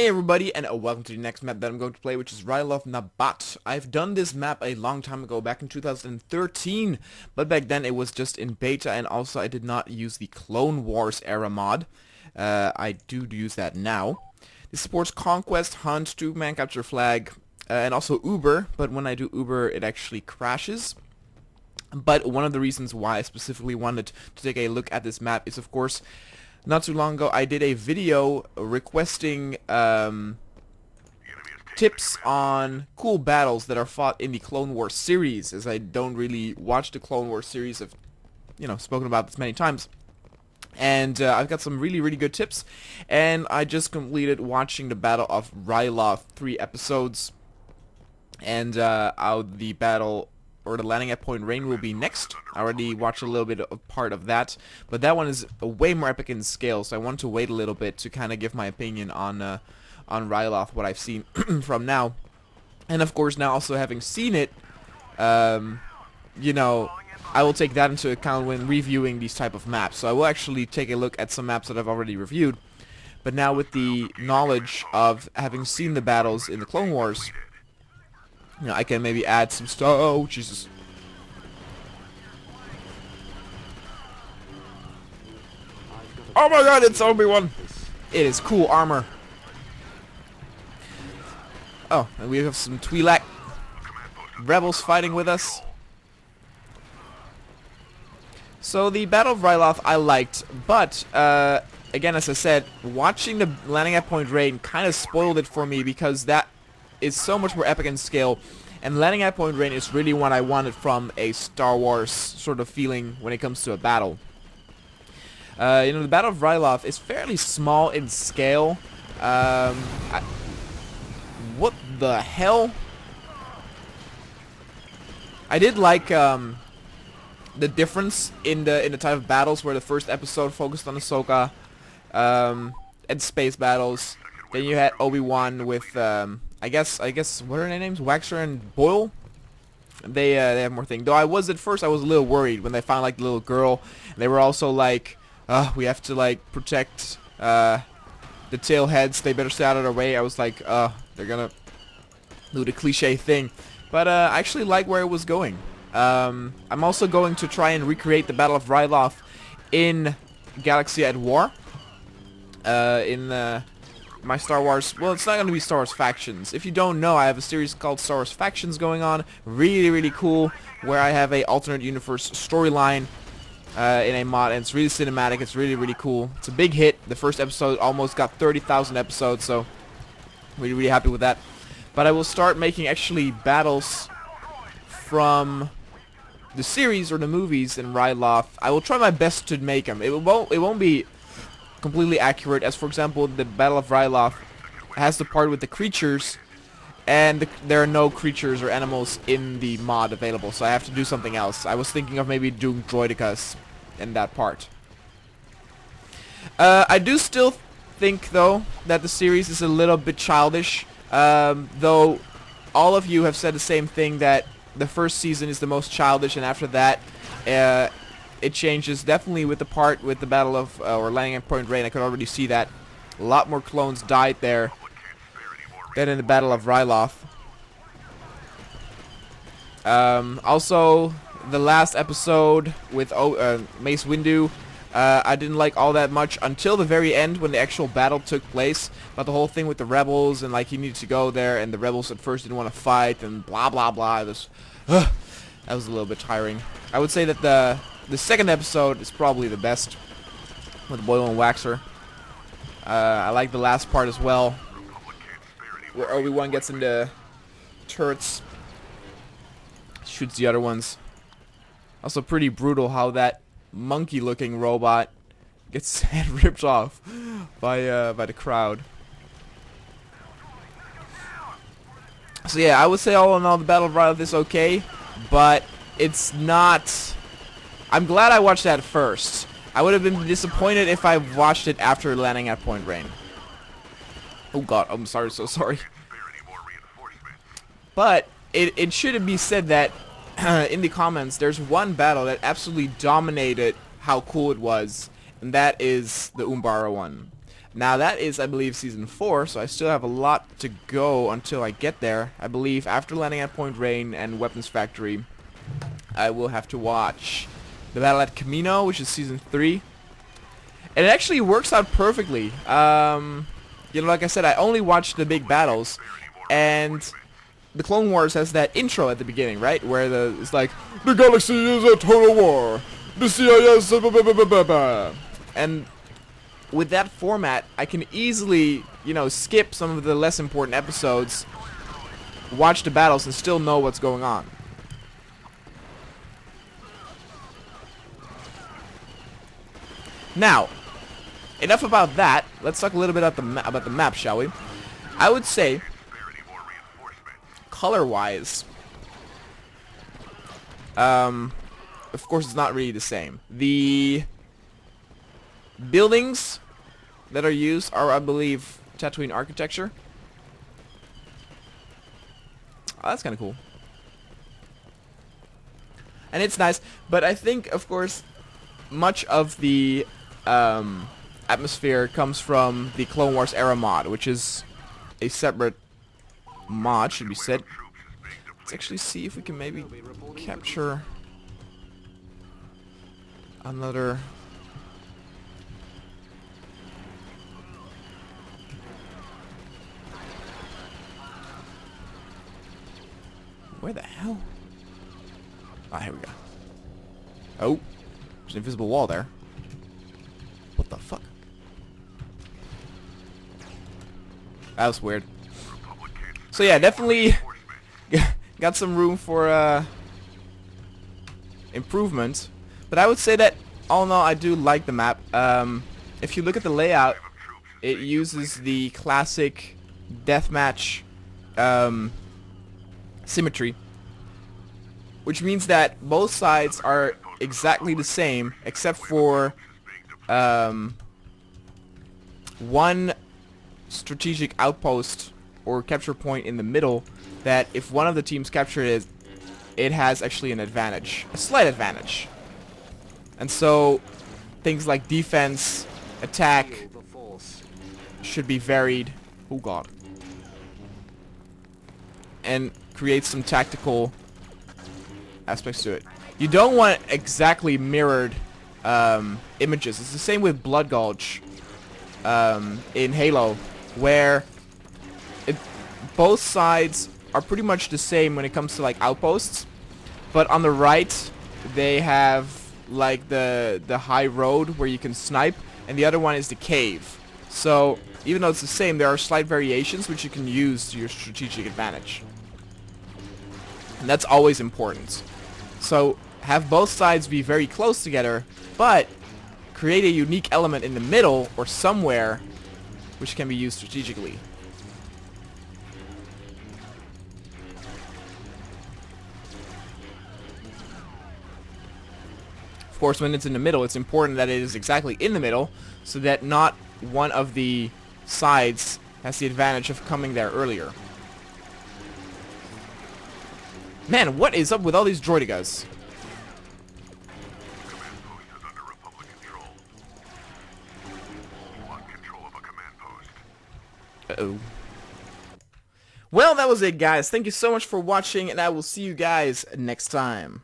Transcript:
Hey everybody, and welcome to the next map that I'm going to play, which is Ryloth Nabat. I've done this map a long time ago, back in 2013, but back then it was just in beta, and also I did not use the Clone Wars era mod. I do use that now. This supports Conquest, Hunt, 2-man capture flag, and also Uber, but when I do Uber it actually crashes. But one of the reasons why I specifically wanted to take a look at this map is, of course, not too long ago I did a video requesting tips on cool battles that are fought in the Clone Wars series, as I don't really watch the Clone Wars series. I've, spoken about this many times. And I've got some really good tips, and I just completed watching the Battle of Ryloth, 3 episodes, and the battle, or the landing at Point Rain, will be next. I already watched a little bit of part of that, but that one is way more epic in scale, so I want to wait a little bit to kind of give my opinion on Ryloth, what I've seen from now. And of course, now also having seen it, I will take that into account when reviewing these type of maps. So I will actually take a look at some maps that I've already reviewed, but now with the knowledge of having seen the battles in the Clone Wars, I can maybe add some stuff. Oh, Jesus. Oh my god, it's Obi-Wan. It is cool armor. Oh, and we have some Twi'lek rebels fighting with us. So the Battle of Ryloth I liked, but again, as I said, watching the landing at Point Rain kind of spoiled it for me, because that is so much more epic in scale, and landing at Point Rain is really what I wanted from a Star Wars sort of feeling when it comes to a battle. The Battle of Ryloth is fairly small in scale. What the hell? I did like the difference in the type of battles, where the first episode focused on Ahsoka and space battles. Then you had Obi-Wan with I guess what are their names? Waxer and Boyle. They have more thing. Though I was a little worried when they found like the little girl. They were also like, we have to like protect the tailheads. They better stay out of their way. I was like, they're gonna do the cliche thing. But I actually like where it was going. I'm also going to try and recreate the Battle of Ryloth in Galaxy at War. In my Star Wars, well, it's not going to be Star Wars Factions. If you don't know, I have a series called Star Wars Factions going on. Really cool, where I have a alternate universe storyline in a mod, and it's really cinematic. It's really cool. It's a big hit. The first episode almost got 30,000 episodes, so really happy with that. But I will start making actually battles from the series or the movies in Ryloth. I will try my best to make them. It won't be completely accurate, as for example the Battle of Ryloth has the part with the creatures, and there are no creatures or animals in the mod available, so I have to do something else. I was thinking of maybe doing droidicas in that part. I do still think though that the series is a little bit childish, though all of you have said the same thing, that the first season is the most childish, and after that it changes, definitely with the part with the Battle of, or landing at Point Rain. I could already see that. A lot more clones died there than in the Battle of Ryloth. Also, the last episode with Mace Windu, I didn't like all that much until the very end when the actual battle took place. But the whole thing with the rebels, and like he needed to go there, and the rebels at first didn't want to fight, and blah blah blah. It was, that was a little bit tiring. I would say that the second episode is probably the best, with Boyle and Waxer. I like the last part as well, where Obi-Wan gets into turrets, shoots the other ones. Also pretty brutal how that monkey-looking robot gets his head ripped off by the crowd. So yeah, I would say all in all the Battle of Ryloth is okay, but it's not. I'm glad I watched that first. I would have been disappointed if I watched it after landing at Point Rain. Oh god, I'm sorry, so sorry. But it should be said that in the comments, there's one battle that absolutely dominated how cool it was, and that is the Umbara one. Now that is, I believe, Season 4, so I still have a lot to go until I get there. I believe after landing at Point Rain and Weapons Factory, I will have to watch the battle at Camino, which is Season 3. And it actually works out perfectly. You know, like I said, I only watched the big battles, and the Clone Wars has that intro at the beginning, right? Where it's like, the galaxy is a total war. The CIS, blah, blah, blah, blah, blah, blah. And with that format, I can easily, you know, skip some of the less important episodes, watch the battles, and still know what's going on. Now, enough about that. Let's talk a little bit about the map, shall we? I would say, color-wise, of course, it's not really the same. The buildings that are used are, I believe, Tatooine architecture. Oh, that's kind of cool. And it's nice, but I think, of course, much of the atmosphere comes from the Clone Wars era mod, which is a separate mod, should be said. Let's actually see if we can maybe capture another... Where the hell? Ah, here we go. Oh, there's an invisible wall there. What the fuck? That was weird. So yeah, definitely got some room for improvement. But I would say that all in all, I do like the map. If you look at the layout, it uses the classic deathmatch symmetry, which means that both sides are exactly the same except for one strategic outpost or capture point in the middle that if one of the teams capture it, it has actually an advantage, a slight advantage. And so things like defense, attack should be varied. Oh god. And create some tactical aspects to it. You don't want exactly mirrored images. It's the same with Blood Gulch in Halo, where both sides are pretty much the same when it comes to like outposts, but on the right they have like the high road where you can snipe, and the other one is the cave. So even though it's the same, there are slight variations which you can use to your strategic advantage. And that's always important. So have both sides be very close together, but create a unique element in the middle or somewhere which can be used strategically. Of course, when it's in the middle, it's important that it is exactly in the middle so that not one of the sides has the advantage of coming there earlier. Man, what is up with all these droidigas? Uh-oh. Well, that was it, guys. Thank you so much for watching, and I will see you guys next time.